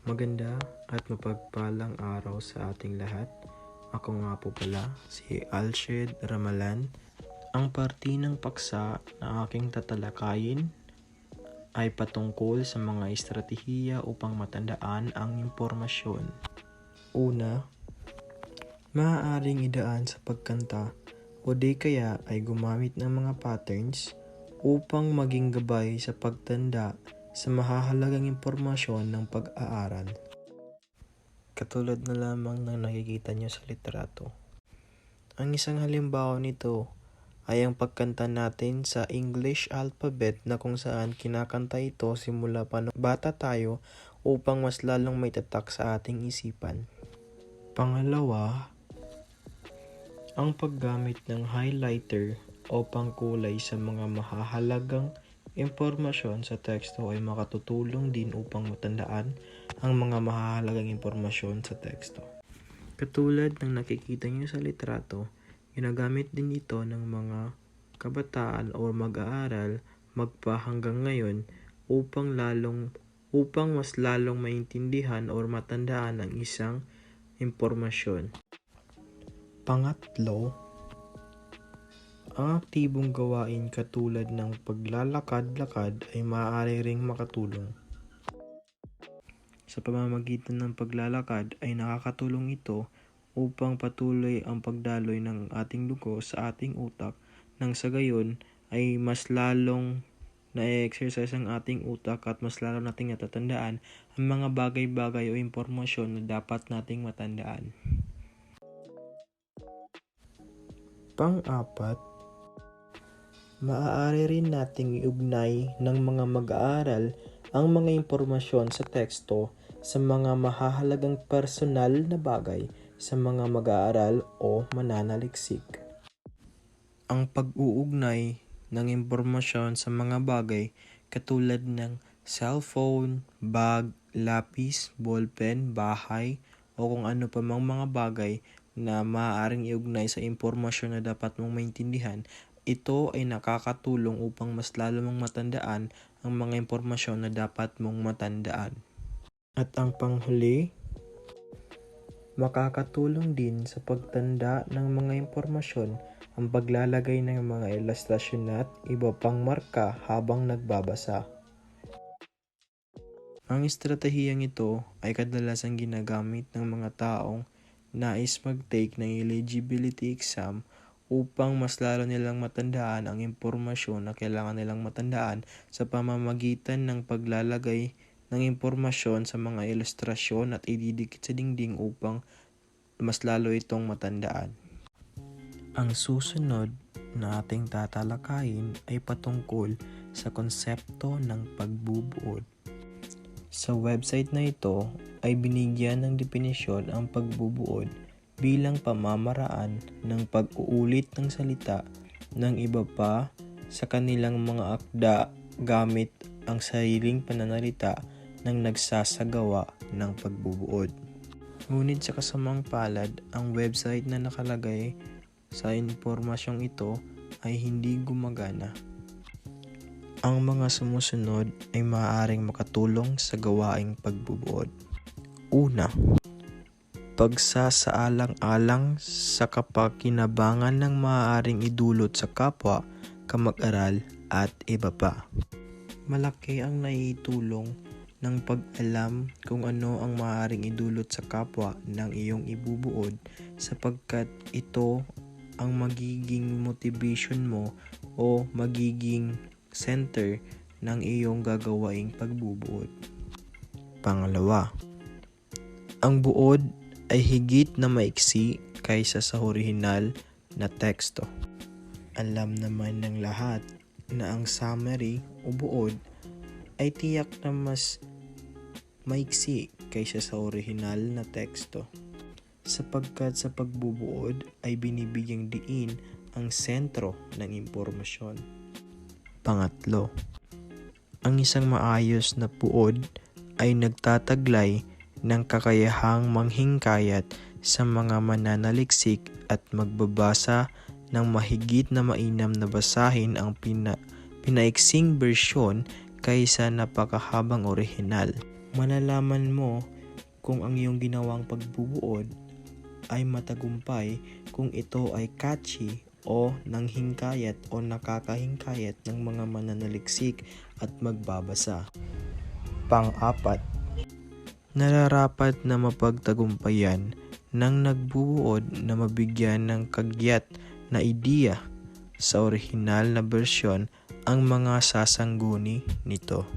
Maganda at mapagpalang araw sa ating lahat. Ako nga po pala si Alshed Ramalan. Ang parte ng paksa na aking tatalakayin ay patungkol sa mga estratehiya upang matandaan ang impormasyon. Una, maaaring idaan sa pagkanta o di kaya ay gumamit ng mga patterns upang maging gabay sa pagtanda sa mahahalagang impormasyon ng pag-aaral. Katulad na lamang ng nakikita nyo sa litrato. Ang isang halimbawa nito ay ang pagkanta natin sa English alphabet na kung saan kinakanta ito simula pa nung bata tayo upang mas lalong may tatak sa ating isipan. Pangalawa, ang paggamit ng highlighter o pangkulay sa mga mahahalagang impormasyon sa teksto ay makatutulong din upang matandaan ang mga mahahalagang impormasyon sa teksto. Katulad ng nakikita niyo sa litrato, ginagamit din ito ng mga kabataan o mag-aaral magpa hanggang ngayon upang mas lalong maintindihan o matandaan ang isang impormasyon. Pangatlo, ang aktibong gawain katulad ng paglalakad-lakad ay maaari ring makatulong. Sa pamamagitan ng paglalakad ay nakakatulong ito upang patuloy ang pagdaloy ng ating dugo sa ating utak nang sa gayon ay mas lalong na-exercise ang ating utak at mas lalong nating natatandaan ang mga bagay-bagay o impormasyon na dapat nating matandaan. Pang-apat, maaari rin nating iugnay ng mga mag-aaral ang mga impormasyon sa teksto sa mga mahahalagang personal na bagay sa mga mag-aaral o mananaliksik. Ang pag-uugnay ng impormasyon sa mga bagay katulad ng cellphone, bag, lapis, ballpen, bahay o kung ano pa mang mga bagay na maaaring iugnay sa impormasyon na dapat mong maintindihan, ito ay nakakatulong upang mas lalo mong matandaan ang mga impormasyon na dapat mong matandaan. At ang panghuli, makakatulong din sa pagtanda ng mga impormasyon ang paglalagay ng mga ilustrasyon at iba pang marka habang nagbabasa. Ang estratehiyang ito ay kadalasang ginagamit ng mga taong nais mag-take ng eligibility exam upang mas lalo nilang matandaan ang impormasyon na kailangan nilang matandaan sa pamamagitan ng paglalagay ng impormasyon sa mga ilustrasyon at ididikit sa dingding upang mas lalo itong matandaan. Ang susunod na ating tatalakayin ay patungkol sa konsepto ng pagbubuod. Sa website na ito ay binigyan ng definisyon ang pagbubuod bilang pamamaraan ng pag-uulit ng salita ng iba pa sa kanilang mga akda gamit ang sariling pananalita ng nagsasagawa ng pagbubuod. Ngunit sa kasamang palad, ang website na nakalagay sa impormasyong ito ay hindi gumagana. Ang mga sumusunod ay maaaring makatulong sa gawaing pagbubuod. Una, pagsasaalang-alang sa kapakinabangan ng maaaring idulot sa kapwa, kamag-aral at iba pa. Malaki ang naitulong ng pag-alam kung ano ang maaaring idulot sa kapwa ng iyong ibubuod sapagkat ito ang magiging motivation mo o magiging center ng iyong gagawaing pagbubuod. Pangalawa, ang buod ay higit na maiksi kaysa sa orihinal na teksto. Alam naman ng lahat na ang summary o buod ay tiyak na mas maiksi kaysa sa orihinal na teksto. Sapagkat sa pagbubuod ay binibigyang diin ang sentro ng impormasyon. Pangatlo, ang isang maayos na buod ay nagtataglay ng kakayahang manghingkayat sa mga mananaliksik at magbabasa ng mahigit na mainam na basahin ang pinaiksing bersyon kaysa napakahabang orihinal. Malalaman mo kung ang iyong ginawang pagbubuod ay matagumpay, kung ito ay catchy o nanghingkayat o nakakahingkayat ng mga mananaliksik at magbabasa. Pang-apat, nararapat na mapagtagumpayan ng nagbubuod na mabigyan ng kagyat na ideya sa orihinal na bersyon ang mga sasangguni nito.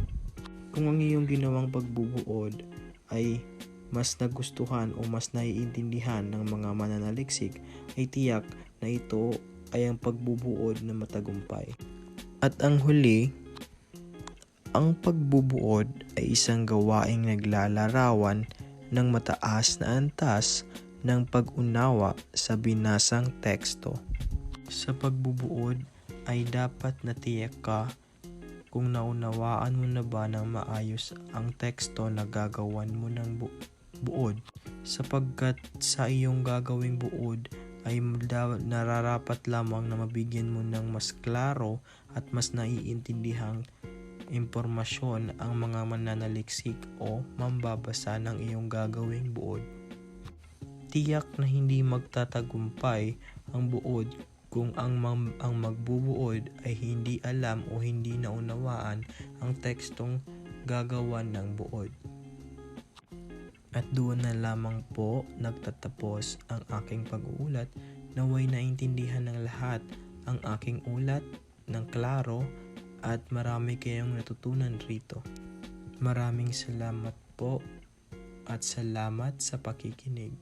Kung ang iyong ginawang pagbubuod ay mas nagustuhan o mas naiintindihan ng mga mananaliksik, ay tiyak na ito ay ang pagbubuod na matagumpay. At ang huli, ang pagbubuod ay isang gawaing naglalarawan ng mataas na antas ng pag-unawa sa binasang teksto. Sa pagbubuod ay dapat natiyak ka kung naunawaan mo na ba ng maayos ang teksto na gagawan mo ng buod, sapagkat sa iyong gagawing buod ay nararapat lamang na mabigyan mo ng mas klaro at mas naiintindihang impormasyon ang mga mananaliksik o mambabasa ng iyong gagawing buod. Tiyak na hindi magtatagumpay ang buod kung ang magbubuod ay hindi alam o hindi naunawaan ang tekstong gagawan ng buod. At doon na lamang po nagtatapos ang aking pag-uulat. Naway naintindihan ng lahat ang aking ulat ng klaro at marami kayong natutunan rito. Maraming salamat po at salamat sa pakikinig.